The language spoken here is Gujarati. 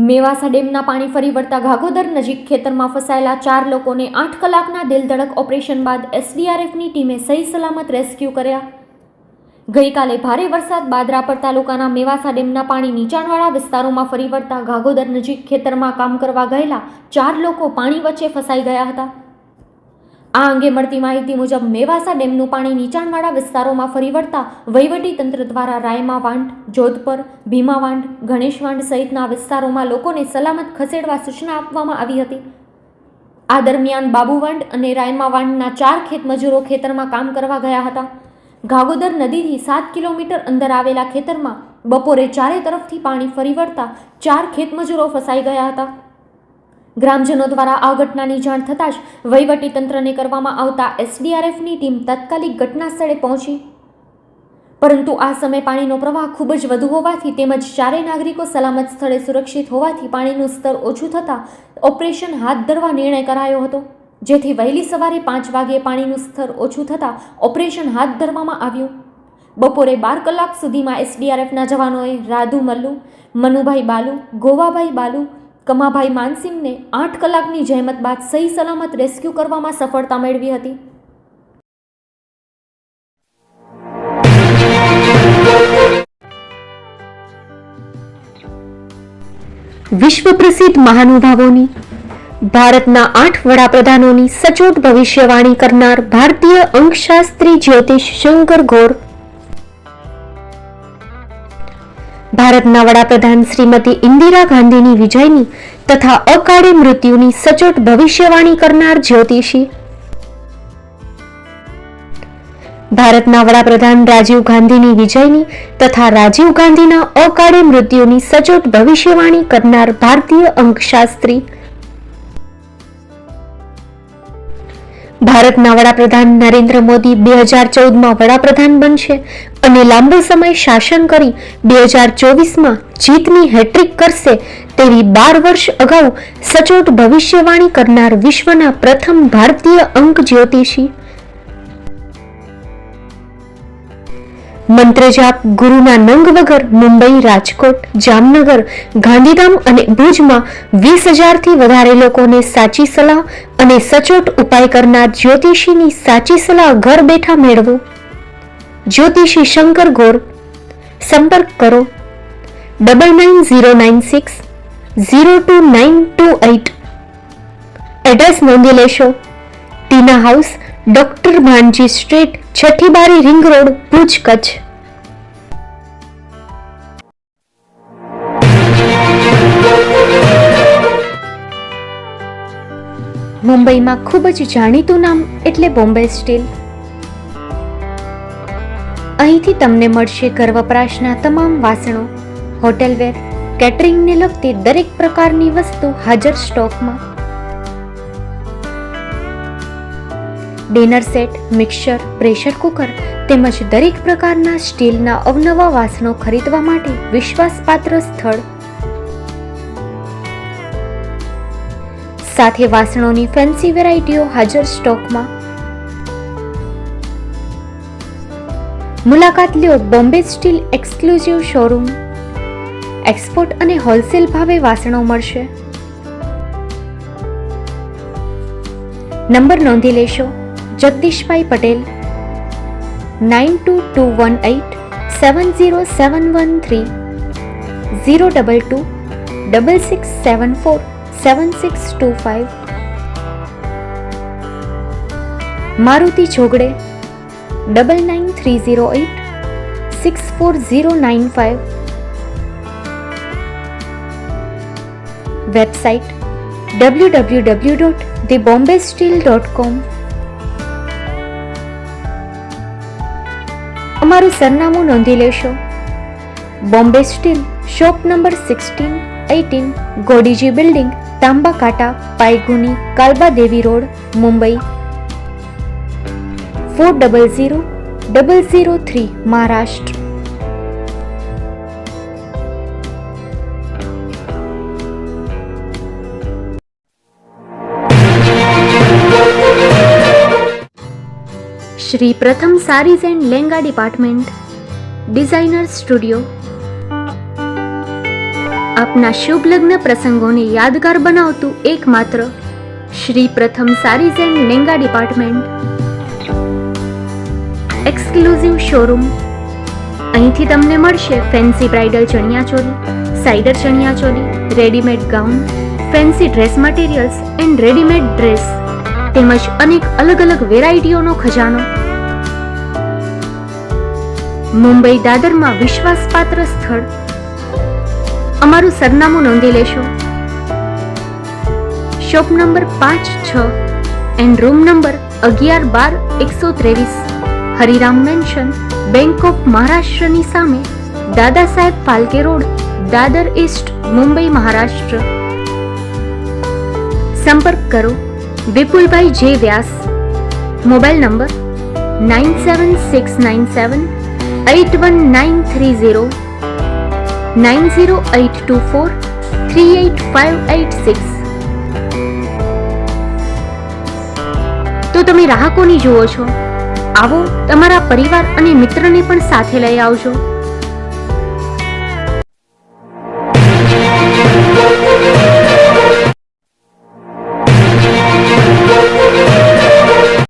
મેવાસા ડેમના પાણી ફરી વળતા ગાગોદર નજીક ખેતરમાં ફસાયેલા 4 લોકોને 8 કલાકના દિલધડક ઓપરેશન બાદ એસડીઆરએફની ટીમે સહી સલામત રેસ્ક્યુ કર્યા. ગઈકાલે ભારે વરસાદ બાદ રાપર તાલુકાના મેવાસા ડેમના પાણી નીચાણવાળા વિસ્તારોમાં ફરી વળતા ગાગોદર નજીક ખેતરમાં કામ કરવા ગયેલા 4 લોકો પાણી વચ્ચે ફસાઈ ગયા હતા. આ અંગે મળતી માહિતી મુજબ મેવાસા ડેમનું પાણી નીચાણવાળા વિસ્તારોમાં ફરી વળતા વહીવટી તંત્ર દ્વારા રાયમા વાંઢ, જોધપર, ભીમા વાંઢ, ગણેશ વાંઢ સહિતના વિસ્તારોમાં લોકોને સલામત ખસેડવા સૂચના આપવામાં આવી હતી. આ દરમિયાન બાબુ વાંઢ અને રાયમા વાંઢના 4 ખેતમજૂરો ખેતરમાં કામ કરવા ગયા હતા. ગાગોદર નદીથી 7 કિલોમીટર અંદર આવેલા ખેતરમાં બપોરે ચારે તરફથી પાણી ફરી વળતા 4 ખેતમજૂરો ફસાઈ ગયા હતા. ગ્રામજનો દ્વારા આ ઘટનાની જાણ થતાં જ વહીવટી તંત્રને કરવામાં આવતા એસડીઆરએફની ટીમ તાત્કાલિક ઘટના સ્થળે પહોંચી, પરંતુ આ સમયે પાણીનો પ્રવાહ ખૂબ જ વધુ હોવાથી તેમજ ચારેય નાગરિકો સલામત સ્થળે સુરક્ષિત હોવાથી પાણીનું સ્તર ઓછું થતાં ઓપરેશન હાથ ધરવા નિર્ણય કરાયો હતો, જેથી વહેલી સવારે 5 વાગ્યે પાણીનું સ્તર ઓછું થતાં ઓપરેશન હાથ ધરવામાં આવ્યું. બપોરે 12 કલાક સુધીમાં એસડીઆરએફના જવાનોએ રાધુ મલ્લુ, મનુભાઈ બાલુ, ગોવાભાઈ બાલુ, કમાભાઈ માનસિંહને 8 કલાકની જહેમત બાદ સહી સલામત રેસ્ક્યુ કરવામાં સફળતા મેળવી હતી. વિશ્વ પ્રસિદ્ધ મહાનુભાવોની, ભારતના 8 વડાપ્રધાનોની સચોટ ભવિષ્યવાણી કરનાર ભારતીય અંકશાસ્ત્રી જ્યોતિષ શંકર ગોર, ભારતના વડાપ્રધાન શ્રીમતી ઇન્દિરા ગાંધીની વિજયની તથા અકાળે મૃત્યુની સચોટ ભવિષ્યવાણી કરનાર જ્યોતિષી, ભારતના વડાપ્રધાન રાજીવ ગાંધીની વિજયની તથા રાજીવ ગાંધીના અકાળે મૃત્યુની સચોટ ભવિષ્યવાણી કરનાર ભારતીય અંકશાસ્ત્રી, ભારતના વડાપ્રધાન નરેન્દ્ર મોદી 2014માં વડાપ્રધાન બનશે અને લાંબો સમય શાસન કરી 2024માં જીતની હેટ્રિક કરશે તેવી 12 વર્ષ અગાઉ સચોટ ભવિષ્યવાણી કરનાર વિશ્વના પ્રથમ ભારતીય અંક જ્યોતિષી, મંત્રજાપ ગુરુના નંગ વગર મુંબઈ, રાજકોટ, જામનગર, ગાંધીધામ અને ભુજમાં 20,000થી વધારે લોકોને સાચી સલાહ અને સચોટ ઉપાય કરનાર જ્યોતિષીની સાચી સલાહ ઘર બેઠા મેળવો. જ્યોતિષી શંકર ગોર. સંપર્ક કરો 9909602928. એડ્રેસ નોંધી લેશો. ટીના હાઉસ, ડોક્ટર ભાનજી સ્ટ્રીટ, છઠ્ઠી બારી, રિંગ રોડ, ભુજ, કચ્છ. મુંબઈમાં ખૂબ જ જાણીતું નામ એટલે બોમ્બે સ્ટીલ. અહીંથી તમને મળશે ઘર વપરાશના તમામ વાસણો, હોટેલવેર, કેટરિંગને લગતી દરેક પ્રકારની વસ્તુ હાજર સ્ટોકમાં. Dinner set, mixer, pressure cooker તેમજ દરેક પ્રકારના સ્ટીલના અવનવા વાસણો ખરીદવા માટે વિશ્વાસપાત્ર સ્થળ. સાથે વાસણોની ફેન્સી વેરાયટીઓ હાજર સ્ટોકમાં. મુલાકાત લ્યો Bombay steel exclusive showroom. Export અને હોલસેલ ભાવે વાસણો મળશે. નંબર નોંધી લેશો. જગદીશભાઈ પટેલ 9221870713 022 6674 7625. મારુતિ જોગડે 9930864095. Website www.thebombasteel.com. અમારું સરનામું નોંધી લેશો. Bombay steel, shop number 16-18, Godiji building, Tamba Kanta, Paydhuni, Kalba Devi road, Mumbai 400003, Maharashtra. Shri Pratham sarees and lehenga department, designer studio. આપના શુભ લગ્ન પ્રસંગોને યાદગાર બનાવતું એકમાત્ર Shri Pratham sarees and lehenga department, exclusive showroom. અહીંથી તમને મળશે fancy bridal chaniya choli, cider chaniya choli, readymade gown, fancy dress materials and readymade dress તેમજ અનેક અલગ અલગ વેરાયટીઓનો ખજાનો. મુંબઈ દાદરમાં વિશ્વાસપાત્ર સ્થળ. અમારું સરનામું નોંધી લેશો. Shop number 5-6 and room number 11-12-123, Hariram mansion, bank of મહારાષ્ટ્રની સામે, દાદા સાહેબ ફાલ્કે રોડ, દાદર ઈસ્ટ, મુંબઈ, મહારાષ્ટ્ર. સંપર્ક કરો વિપુલભાઈ જે વ્યાસ. Mobile number 9769781930, 9082438586. તો તમે રાહ કોની જુઓ છો? આવો, તમારા પરિવાર અને મિત્રને પણ સાથે લઈ આવજો.